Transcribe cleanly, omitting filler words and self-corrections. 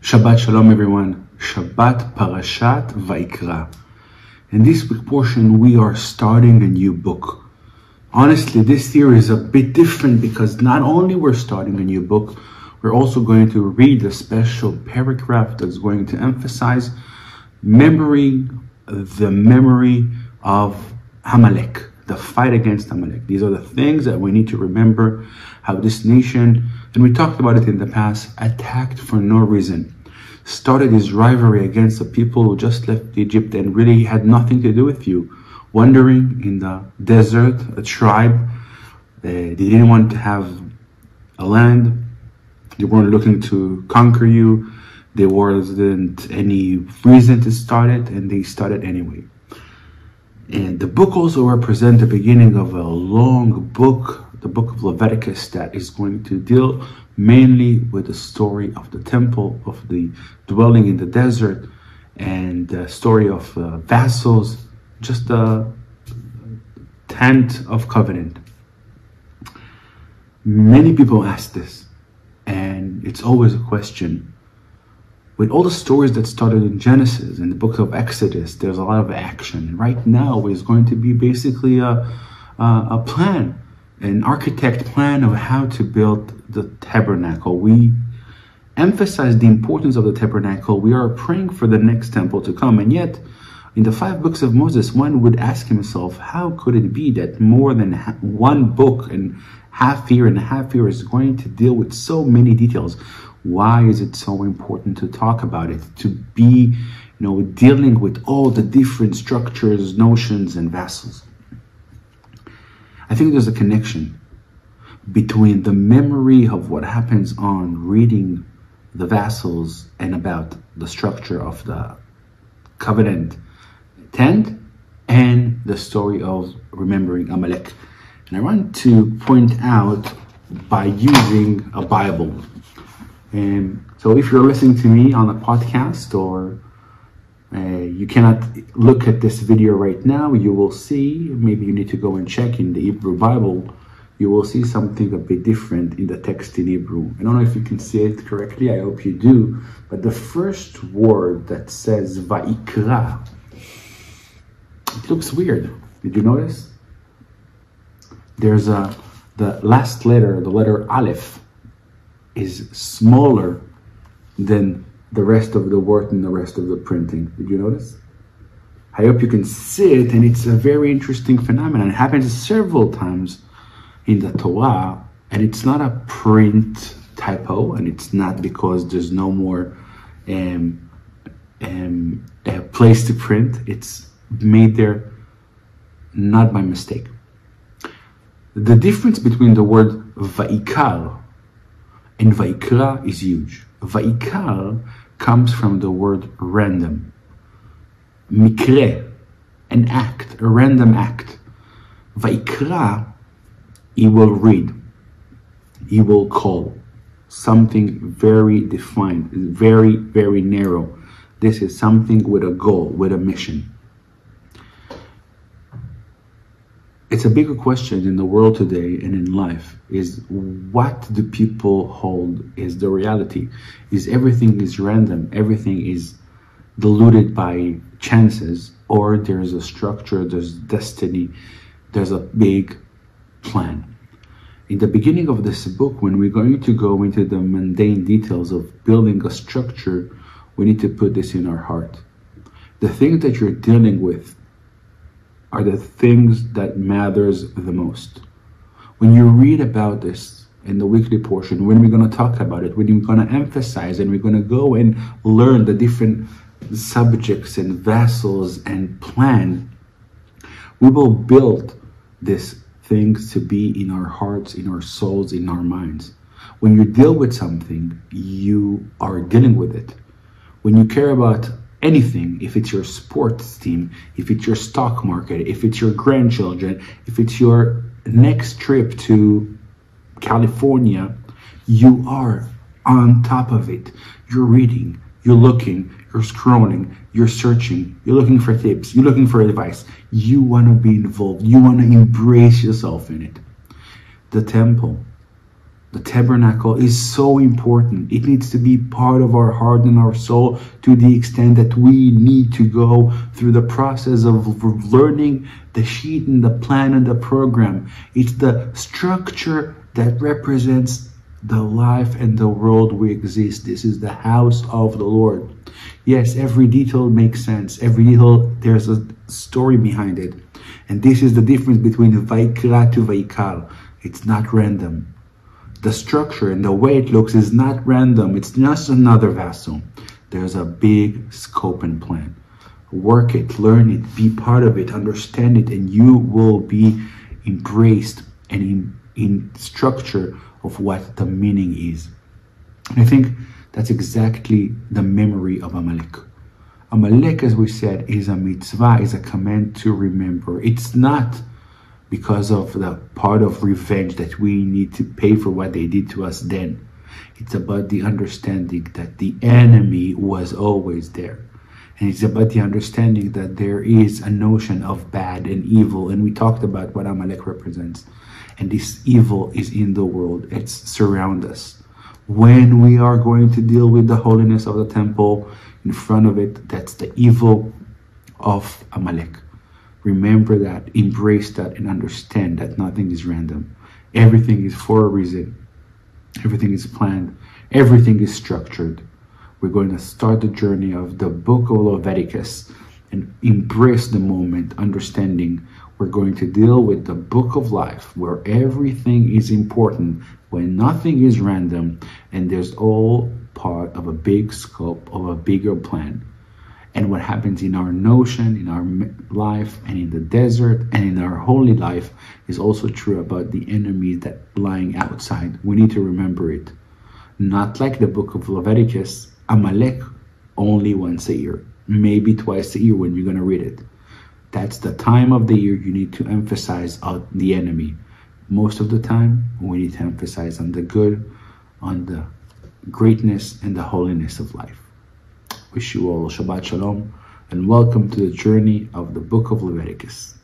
Shabbat Shalom, everyone. Shabbat Parashat Vayikra. In this week portion, we are starting a new book. Honestly, this year is a bit different because not only we're starting a new book, we're also going to read a special paragraph that's going to emphasize the memory of Amalek, the fight against Amalek. These are the things that we need to remember, how this nation, and we talked about it in the past, attacked for no reason. Started his rivalry against the people who just left Egypt and really had nothing to do with you. Wandering in the desert, a tribe, they didn't want to have a land. They weren't looking to conquer you. There wasn't any reason to start it, and they started anyway. And the book also represents the beginning of a long book, the book of Leviticus, that is going to deal mainly with the story of the temple, of the dwelling in the desert, and the story of vassals, just the tent of covenant. Many people ask this, and it's always a question. With all the stories that started in Genesis, in the book of Exodus, there's a lot of action. Right now is going to be basically a plan, an architect plan of how to build the tabernacle. We emphasize the importance of the tabernacle. We are praying for the next temple to come. And yet, in the 5 books of Moses, one would ask himself, how could it be that more than one book and half year is going to deal with so many details? Why is it so important to talk about it, to be, dealing with all the different structures, notions, and vassals? I think there's a connection between the memory of what happens on reading the vassals and about the structure of the covenant tent and the story of remembering Amalek. And I want to point out by using a Bible. And so if you're listening to me on a podcast, or you cannot look at this video right now, you will see, maybe you need to go and check in the Hebrew Bible, you will see something a bit different in the text in Hebrew. I don't know if you can see it correctly, I hope you do, but the first word that says Vayikra, it looks weird. Did you notice? There's the last letter, the letter Aleph, is smaller than the rest of the word and the rest of the printing. Did you notice? I hope you can see it, and it's a very interesting phenomenon. It happens several times in the Torah, and it's not a print typo, and it's not because there's no more a place to print. It's made there not by mistake. The difference between the word Vayikar and Vayikra is huge. Vayikar comes from the word random. Mikre, an act, a random act. Vayikra, he will read. He will call. Something very defined, very, very narrow. This is something with a goal, with a mission. It's a bigger question in the world today and in life, is what do people hold is the reality? Is everything is random, everything is diluted by chances, or there's a structure, there's destiny, there's a big plan? In the beginning of this book, when we're going to go into the mundane details of building a structure, we need to put this in our heart. The things that you're dealing with are the things that matters the most. When you read about this in the weekly portion, when we're going to talk about it, when we're going to emphasize and we're going to go and learn the different subjects and vassals and plan, we will build these things to be in our hearts, in our souls, in our minds. When you deal with something, you are dealing with it. When you care about anything, if it's your sports team, if it's your stock market, if it's your grandchildren, if it's your next trip to California, you are on top of it. You're reading, you're looking, you're scrolling, you're searching, you're looking for tips, you're looking for advice. You want to be involved. You want to embrace yourself in it. The temple, The tabernacle is so important. It needs to be part of our heart and our soul to the extent that we need to go through the process of learning the sheet and the plan and the program. It's the structure that represents the life and the world we exist. This is the house of the Lord. Yes, every detail makes sense. Every detail, there's a story behind it. And this is the difference between Vayikra to Vayikra. It's not random. The structure and the way it looks is not random. It's just another vessel. There's a big scope and plan. Work it, learn it, be part of it, understand it, and you will be embraced and in structure of what the meaning is. And I think that's exactly the memory of Amalek. Amalek, as we said, is a mitzvah, is a command to remember. It's not because of the part of revenge that we need to pay for what they did to us then. It's about the understanding that the enemy was always there. And it's about the understanding that there is a notion of bad and evil. And we talked about what Amalek represents. And this evil is in the world. It's surround us. When we are going to deal with the holiness of the temple in front of it, that's the evil of Amalek. Remember that, embrace that, and understand that nothing is random. Everything is for a reason. Everything is planned. Everything is structured. We're going to start the journey of the book of Leviticus and embrace the moment, understanding we're going to deal with the book of life, where everything is important, when nothing is random, and there's all part of a big scope, of a bigger plan. And what happens in our notion, in our life, and in the desert, and in our holy life is also true about the enemies that lying outside. We need to remember it. Not like the book of Leviticus, Amalek only once a year, maybe twice a year when you're going to read it. That's the time of the year you need to emphasize on the enemy. Most of the time, we need to emphasize on the good, on the greatness and the holiness of life. Wish you all Shabbat Shalom and welcome to the journey of the book of Leviticus.